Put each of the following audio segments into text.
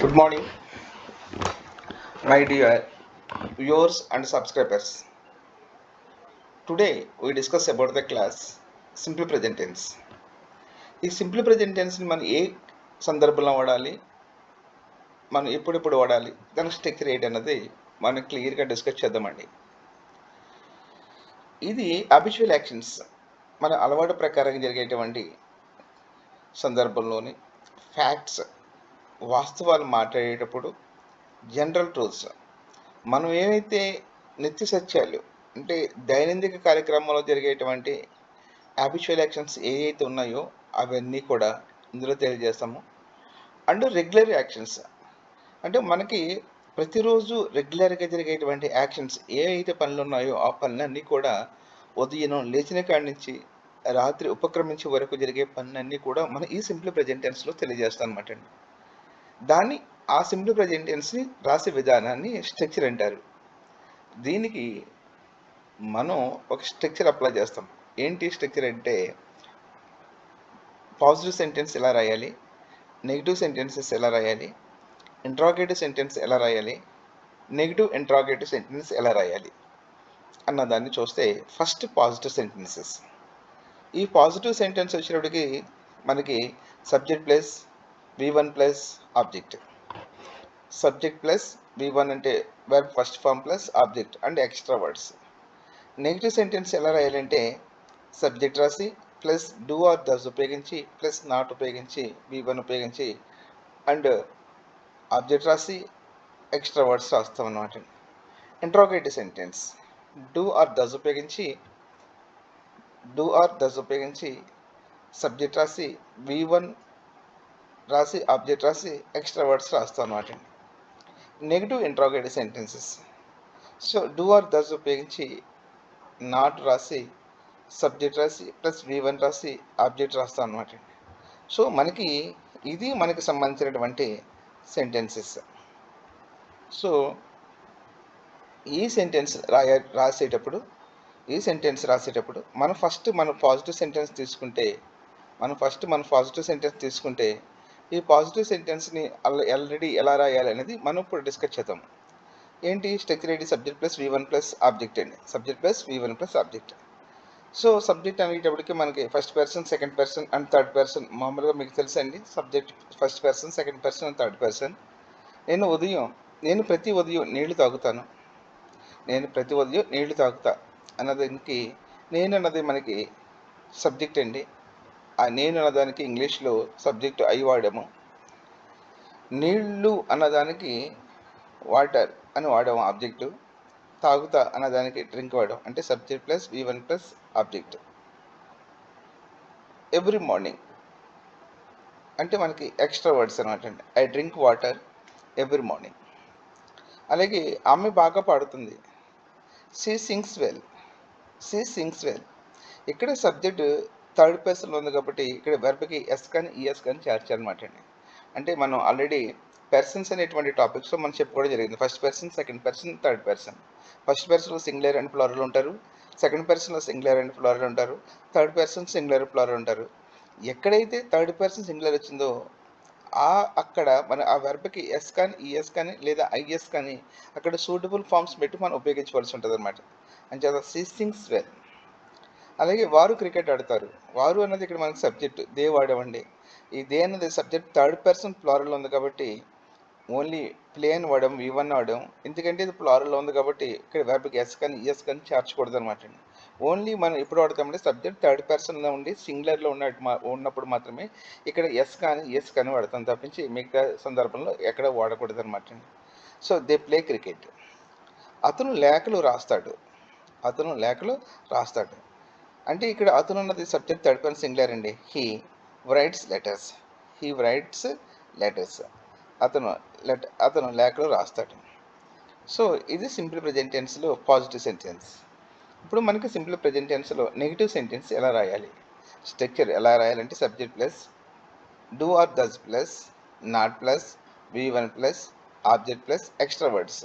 Good morning, my dear viewers and subscribers. Today we discuss about the class simple present tense. ఈ simple present టెన్స్ని మనం ఏ సందర్భంలో వాడాలి, మనం ఎప్పుడెప్పుడు వాడాలి, దాని స్ట్రక్చర్ ఏంటి అన్నది మనం క్లియర్గా డిస్కస్ చేద్దామండి. ఇది అబిచువల్ యాక్షన్స్, మన అలవాటు ప్రకారంగా జరిగేటువంటి సందర్భంలోని ఫ్యాక్ట్స్, వాస్తవాలు మాట్లాడేటప్పుడు జనరల్ ట్రూత్స్, మనం ఏవైతే నిత్య సత్యాలు అంటే దైనందిక కార్యక్రమంలో జరిగేటువంటి హ్యాబిచువల్ యాక్షన్స్ ఏవైతే ఉన్నాయో అవన్నీ కూడా ఇందులో తెలియజేస్తాము. అండ్ రెగ్యులర్ యాక్షన్స్ అంటే మనకి ప్రతిరోజు రెగ్యులర్గా జరిగేటువంటి యాక్షన్స్ ఏవైతే పనులు ఉన్నాయో ఆ పనులన్నీ కూడా ఉదయం లేచిన కాడి నుంచి రాత్రి ఉపక్రమించే వరకు జరిగే పనులన్నీ కూడా మనం ఈ సింపుల్ ప్రెజెంట్ టెన్స్లో తెలియజేస్తాం అనమాట అండి. దాన్ని ఆ సింపుల్ ప్రెజెంట్ టెన్స్ని రాసే విధానాన్ని స్ట్రక్చర్ అంటారు. దీనికి మనం ఒక స్ట్రక్చర్ అప్లై చేస్తాం. ఏంటి స్ట్రక్చర్ అంటే పాజిటివ్ సెంటెన్స్ ఎలా రాయాలి, నెగిటివ్ సెంటెన్సెస్ ఎలా రాయాలి, ఇంట్రాగేటివ్ సెంటెన్స్ ఎలా రాయాలి, నెగిటివ్ ఇంట్రాగేటివ్ సెంటెన్స్ ఎలా రాయాలి అన్నదాన్ని చూస్తే ఫస్ట్ పాజిటివ్ సెంటెన్సెస్. ఈ పాజిటివ్ సెంటెన్స్ వచ్చినప్పటికి మనకి subject plus V1 plus object, subject plus V1 అంటే verb first form plus object and extra words. Negative sentence ఎలా రాయాలంటే సబ్జెక్ట్ రాసి ప్లస్ డూ ఆర్ డస్ ఉపయోగించి ప్లస్ నాట్ ఉపయోగించి V1 ఉపయోగించి అండ్ ఆబ్జెక్ట్ రాసి ఎక్స్ట్రా వర్డ్స్ రాస్తాం అన్నమాట. Interrogative sentence do or does ఉపయోగించి సబ్జెక్ట్ రాసి V1 రాసి ఆబ్జెక్ట్ రాసి ఎక్స్ట్రా వర్డ్స్ రాస్తాం అన్నమాట. Negative interrogative sentences so do or does ఉపయోగించి నాట్ రాసి సబ్జెక్ట్ రాసి ప్లస్ V1 రాసి ఆబ్జెక్ట్ రాస్తాం అనమాట. సో ఇది మనకి సంబంధించినటువంటి సెంటెన్సెస్. సో ఈ సెంటెన్స్ రాసేటప్పుడు మనం ఫస్ట్ మన పాజిటివ్ సెంటెన్స్ తీసుకుంటే ఈ పాజిటివ్ సెంటెన్స్ని ఆల్రెడీ ఎలా రాయాలి అనేది మనం ఇప్పుడు డిస్కస్ చేద్దాం. ఏంటి స్ట్రక్చర్ ఏంటి? Subject plus V1 plus object అండి. Subject plus V1 plus object. So subject అనేటప్పటికి మనకి first person, second person and third person. మామూలుగా మీకు తెలుసండి subject first person, second person and third person. నేను ప్రతి ఉదయం నీళ్లు తాగుతా అన్నదానికి నేను అన్నది మనకి సబ్జెక్ట్ అండి. ఆ నేను అన్నదానికి ఇంగ్లీష్లో సబ్జెక్ట్ ఐ వాడాము. నీళ్ళు అన్నదానికి వాటర్ అని వాడాము ఆబ్జెక్టు. తాగుతా అన్నదానికి డ్రింక్ వాడాం అంటే subject plus V1 plus object. Every morning అంటే మనకి ఎక్స్ట్రా వర్డ్స్ అనమాట అండి. I drink water every morning. అలాగే ఆమె బాగా పాడుతుంది. She sings well. ఇక్కడ సబ్జెక్ట్ థర్డ్ పర్సన్లో ఉంది కాబట్టి ఇక్కడ వెర్బ్కి ఎస్ కానీ ఈఎస్ కానీ చేర్చారనమాట అండి. అంటే మనం ఆల్రెడీ పర్సన్స్ అనేటువంటి టాపిక్స్లో మనం చెప్పుకోవడం జరిగింది. First person, second person, third person. First పర్సన్లో సింగులర్ అండ్ ప్లూరల్ ఉంటారు, సెకండ్ పర్సన్లో సింగులర్ అండ్ ప్లూరల్ ఉంటారు, థర్డ్ పర్సన్ సింగులర్ ప్లూరల్ ఉంటారు. ఎక్కడైతే థర్డ్ పర్సన్ సింగులర్ వచ్చిందో అక్కడ మన ఆ వెర్బ్కి ఎస్ కానీ ఈఎస్ కానీ లేదా ఐఎస్ కానీ అక్కడ సూటబుల్ ఫార్మ్స్ పెట్టి మనం ఉపయోగించవలసి ఉంటుంది అనమాట. అంచేత షీ సింగ్స్ వెల్. అలాగే వారు క్రికెట్ ఆడతారు. వారు అన్నది ఇక్కడ మనకి సబ్జెక్ట్ దే వాడామండి. ఈ దే అన్నది సబ్జెక్ట్ థర్డ్ పర్సన్ ప్లూరల్ ఉంది కాబట్టి ఓన్లీ ప్లే అని వాడాం, V1 వాడాం. ఎందుకంటే ఇది ప్లూరల్లో ఉంది కాబట్టి ఇక్కడ వెర్బ్కి ఎస్ కానీ ఈఎస్ కానీ చేర్చకూడదు అనమాట అండి. ఓన్లీ మనం ఎప్పుడు వాడతామంటే సబ్జెక్ట్ థర్డ్ పర్సన్లో ఉండి సింగులర్లో ఉన్నప్పుడు మాత్రమే ఇక్కడ ఎస్ కానీ ఈఎస్ కానీ వాడతాం తప్పించి మిగతా సందర్భంలో ఎక్కడ వాడకూడదు అనమాట అండి. So they play cricket. అతను లేఖలు రాస్తాడు అంటే ఇక్కడ అతను అన్నది సబ్జెక్ట్ థర్డ్ పర్సన్ సింగులర్ అండి. He writes letters. అతను లేఖలు రాస్తాడు. సో ఇది సింపుల్ ప్రెజెంట్ టెన్స్లో పాజిటివ్ సెంటెన్స్. ఇప్పుడు మనకి సింపుల్ ప్రెజెంట్ టెన్స్లో నెగిటివ్ సెంటెన్స్ ఎలా రాయాలి, స్ట్రక్చర్ ఎలా రాయాలంటే subject plus do or does plus not plus V1 plus object plus extra words.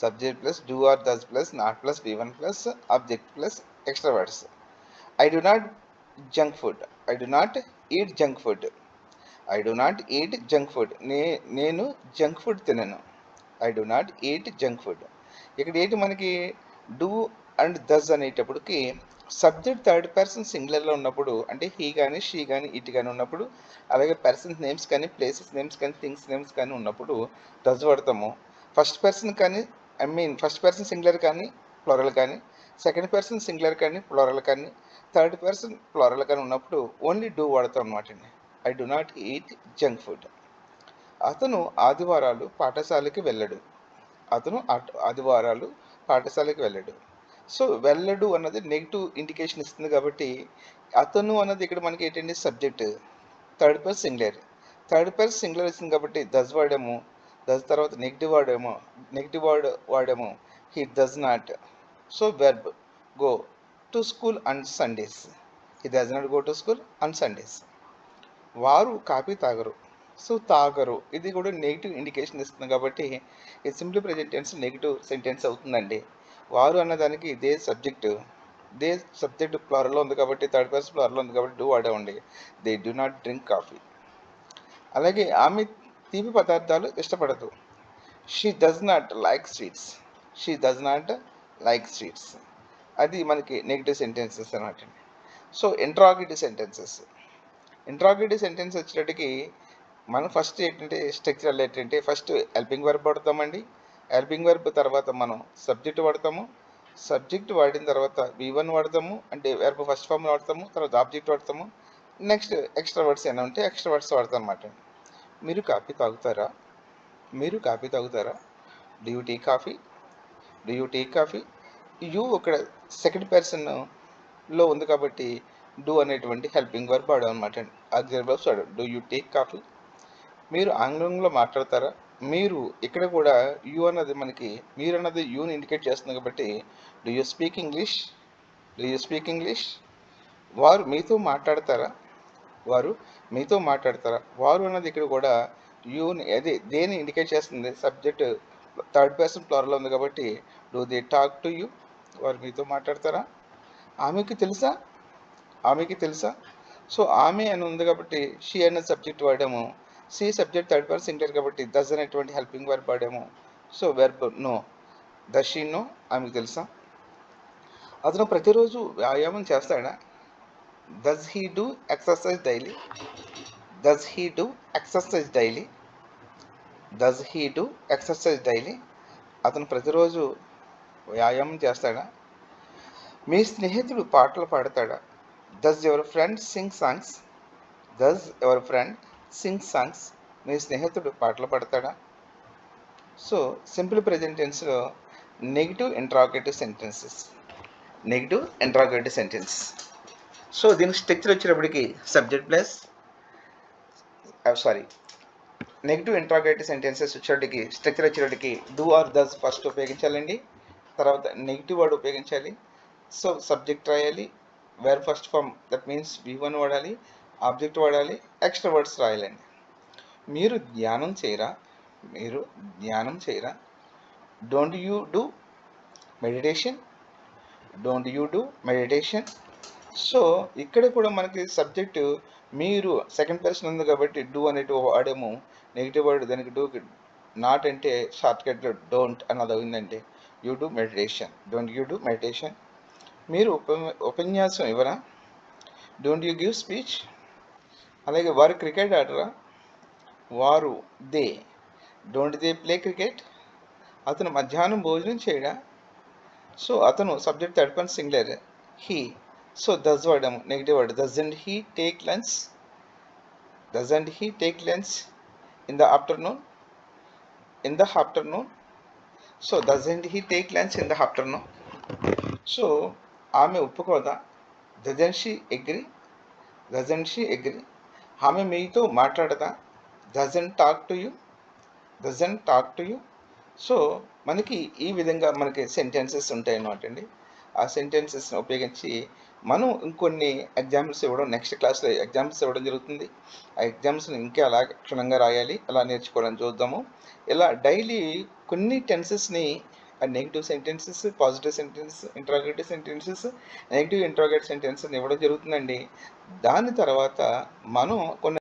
Subject plus do or does plus not plus V1 plus object plus extra words. I do not eat junk food. I do not eat junk food. నేను junk food తినను. I do not eat junk food. ఇక్కడ ఏంటి మనకి do and దస్ అనేటప్పటికి subject third person సింగులర్లో ఉన్నప్పుడు, అంటే he కానీ she కానీ ఇట్ కానీ ఉన్నప్పుడు, అలాగే పర్సన్స్ నేమ్స్ కానీ ప్లేసెస్ నేమ్స్ కానీ థింగ్స్ నేమ్స్ కానీ ఉన్నప్పుడు డస్ వాడతాము. ఫస్ట్ పర్సన్ కానీ ఫస్ట్ పర్సన్ సింగులర్ కానీ ప్లొరల్ కానీ, సెకండ్ పర్సన్ సింగులర్ కానీ ప్లొరల్ కానీ, థర్డ్ పర్సన్ ప్లొరల్ కానీ ఉన్నప్పుడు ఓన్లీ డూ వాడతాం అనమాట అండి. I do not eat junk food. అతను ఆదివారాలు పాఠశాలకి వెళ్ళడు. అతను ఆదివారాలు పాఠశాలకి వెళ్ళడు. సో వెళ్ళడు అన్నది నెగిటివ్ ఇండికేషన్ ఇస్తుంది కాబట్టి అతను అన్నది ఇక్కడ మనకి ఏంటంటే subject third person singular. Third person singular ఇస్తుంది కాబట్టి డస్ వాడాము. డస్ తర్వాత నెగిటివ్ వర్డ్ వాడాము. He does not. So verb go to school on Sundays. He does not go to school on Sundays. వారు కాఫీ తాగరు. సో తాగరు ఇది కూడా నెగిటివ్ ఇండికేషన్ ఇస్తుంది కాబట్టి ఇది simply present tense negative sentence అవుతుందండి. వారు అన్నదానికి దే సబ్జెక్ట్ ప్లరల్లో ఉంది కాబట్టి థర్డ్ పర్సన్ ప్లరల్లో ఉంది కాబట్టి డూ వాడేవండి. They do not drink coffee. అలాగే ఆమె తీపి పదార్థాలు ఇష్టపడదు. She does not like sweets. She does not like sweets. అది మనకి నెగిటివ్ సెంటెన్సెస్ అన్నమాట. సో ఇంట్రాగేటివ్ సెంటెన్స్ వచ్చేటప్పటికి మనం ఫస్ట్ ఏంటంటే స్ట్రక్చరల్ ఏంటంటే ఫస్ట్ హెల్పింగ్ వర్బ్ వాడతామండి. హెల్పింగ్ వర్బ్ తర్వాత మనం సబ్జెక్ట్ వాడతాము. సబ్జెక్ట్ వాడిన తర్వాత V1 వాడతాము, అంటే వెర్బ్ ఫస్ట్ ఫామ్ వాడతాము. తర్వాత ఆబ్జెక్ట్ వాడతాము. నెక్స్ట్ ఎక్స్ట్రా వర్డ్స్ ఏమైనా ఉంటే ఎక్స్ట్రా వర్డ్స్ వాడతాం అనమాట. మీరు కాఫీ తాగుతారా? Do you take coffee? You ఇక్కడ సెకండ్ పర్సన్లో ఉంది కాబట్టి డూ అనేటువంటి హెల్పింగ్ వర్బ్ వాడాం అనమాట. ఆక్సిలరీ వర్బ్స్ వాడాం. Do you take coffee? మీరు ఆంగ్లంలో మాట్లాడతారా? మీరు ఇక్కడ కూడా యూ అన్నది మనకి మీరు అన్నది యూని ఇండికేట్ చేస్తుంది కాబట్టి డూ యూ స్పీక్ ఇంగ్లీష్? వారు మీతో మాట్లాడతారా? వారు అన్నది ఇక్కడ కూడా యూని దేని ఇండికేట్ చేస్తుంది? సబ్జెక్ట్ థర్డ్ పర్సన్ ప్లూరల్ ఉంది కాబట్టి do they talk to you? వారు మీతో మాట్లాడతారా? ఆమెకి తెలుసా? సో ఆమె అని ఉంది కాబట్టి షీ అనే సబ్జెక్ట్ వాడాము. She subject third person singular కాబట్టి డస్ అనేటువంటి హెల్పింగ్ వర్బ్ వాడాము. So verb know. Does she know? ఆమెకు తెలుసా? అతను ప్రతిరోజు వ్యాయామం చేస్తాడా? Does he do exercise daily? అతను ప్రతిరోజు వ్యాయామం చేస్తాడా? మీ స్నేహితుడు పాటలు పాడతాడా? Does your friend sing songs? మీ స్నేహితుడు పాటలు పాడతాడా? సో సింపుల్ ప్రెజెంట్ టెన్స్లో నెగిటివ్ ఇంట్రాగేటివ్ సెంటెన్స్. సో దీనికి స్ట్రక్చర్ వచ్చేటప్పటికి subject plus negative interrogative sentences వచ్చేటికి స్ట్రక్చర్ వచ్చేటికి డూ ఆర్ డస్ ఫస్ట్ ఉపయోగించాలండి. తర్వాత నెగిటివ్ వర్డ్ ఉపయోగించాలి. సో సబ్జెక్ట్ రాయాలి, verb first form that means V1 వాడాలి, ఆబ్జెక్ట్ వాడాలి, ఎక్స్ట్రా వర్డ్స్ రాయాలండి. మీరు ధ్యానం చేయరా? Don't you do meditation? So ఇక్కడ కూడా మనకి సబ్జెక్టు మీరు సెకండ్ పర్సన్ ఉంది కాబట్టి డూ అనేటివి వాడేమో. నెగిటివ్ వర్డ్ దానికి డూ నాట్ అంటే షార్ట్కట్లో డోంట్ అన్నది అయిందంటే డోంట్ యూ డూ మెడిటేషన్? మీరు ఉపన్యాసం ఇవ్వరా? Don't you give speech? అలాగే వారు క్రికెట్ ఆడరా? Don't they play cricket? అతను మధ్యాహ్నం భోజనం చేయడా? సో అతను subject third person singular he. So does వాడాము. Negative word doesn't he take lunch in the afternoon? So doesn't he take lunch in the afternoon? So ఆమె ఒప్పుకోదా? Doesn't she agree? ఆమె మీతో మాట్లాడదా? Doesn't talk to you? So మనకి ఈ విధంగా మనకి సెంటెన్సెస్ ఉంటాయి అన్నమాట అండి. ఆ సెంటెన్సెస్ని ఉపయోగించి మనం ఇంకొన్ని ఎగ్జాంపుల్స్ ఇవ్వడం నెక్స్ట్ క్లాస్లో ఎగ్జాంపుల్స్ ఇవ్వడం జరుగుతుంది. ఆ ఎగ్జామ్స్ని ఇంకా అలా క్షుణ్ణంగా రాయాలి, అలా నేర్చుకోవాలని చూద్దాము. ఇలా డైలీ కొన్ని టెన్సెస్ని negative sentences, positive sentences, interrogative sentences, negative interrogative sentences ఇవ్వడం జరుగుతుందండి. దాని తర్వాత మనం కొన్ని